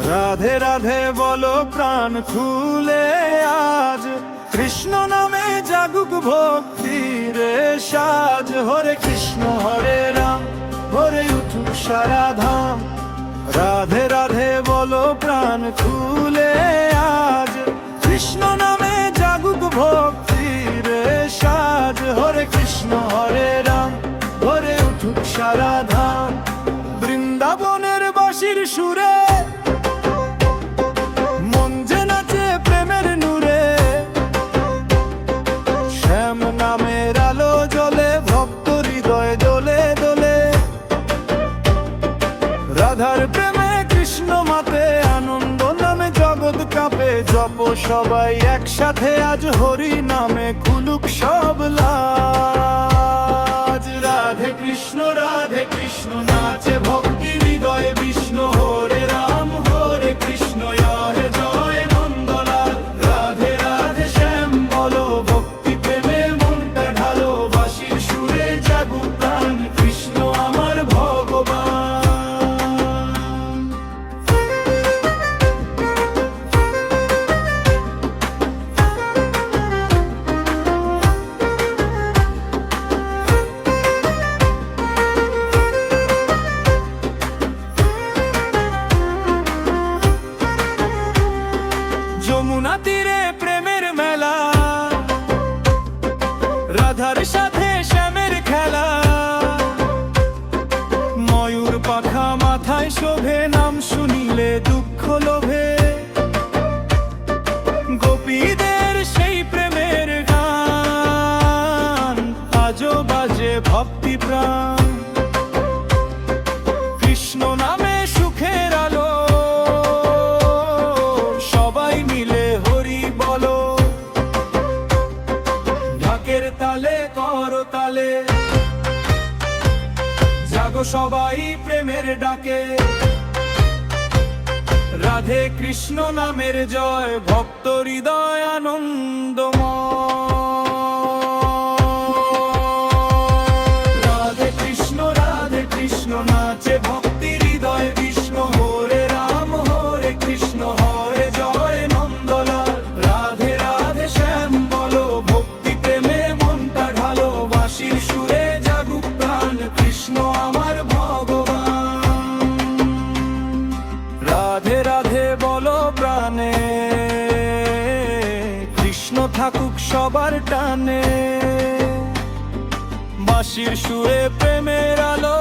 রাধে রাধে বলো প্রাণ খুলে আজ, কৃষ্ণ নামে জাগুক ভক্তির সাজ। হরে কৃষ্ণ হরে রাম, হরে উঠুক সারা ধাম। রাধে রাধে বলো প্রাণ খুলে আজ, কৃষ্ণ নামে জাগুক ভক্তির সাজ। হরে কৃষ্ণ হরে রাম, হরে উঠুক সারা ধাম। বৃন্দাবনের বাঁশির সুরে মন যে নাচে প্রেমের নূরে, শ্যাম নামের আলো জ্বলে ভক্ত হৃদয় দোলে দোলে। রাধার প্রেমে কৃষ্ণ মাতে, আনন্দ নামে জগৎ কাঁপে। জপ সবাই একসাথে আজ হরি নামে, খুলুক সব লাজ। রাধে কৃষ্ণ নাচে ভক্তি হৃদয়ে বিষ্ণু। হরে রাম হরে কৃষ্ণ হরে জয় নন্দলাল। রাধে রাধে শ্যাম বলো, ভক্তি প্রেমে মনটা ঢালো। বাঁশির সুরে জাগুক প্রাণ, কৃষ্ণ আমার ভগবান। যমুনা তীরে প্রেমের মেলা, রাধার সাথে শ্যামের খেলা। ময়ূর পাখা মাথায় শোভে, নাম শুনিলে দুঃখ লোভে। গোপীদের সেই প্রেমের গান, আজও বাজে ভক্তি প্রাণ। কৃষ্ণ নামে সুখের আলো, সবাই মিলে হরি বলো। ঢাকের তালে করতালে জাগো সবাই প্রেমের ডাকে। রাধে কৃষ্ণ নামের জয়, ভক্ত হৃদয় আনন্দময়। রাধে কৃষ্ণ নাচে ভক্তি হৃদয় বিষ্ণু। হরে রাম হরে কৃষ্ণ হরে জয় নন্দলাল। রাধে রাধে শ্যাম বলো, ভক্তি প্রেমে মনটা ঢালো। বাঁশির সুরে জাগুক প্রাণ, কৃষ্ণ আমার ভগবান। রাধে রাধে বলো প্রাণে, কৃষ্ণ থাকুক সবার টানে। বাঁশির সুরে প্রেমের আলো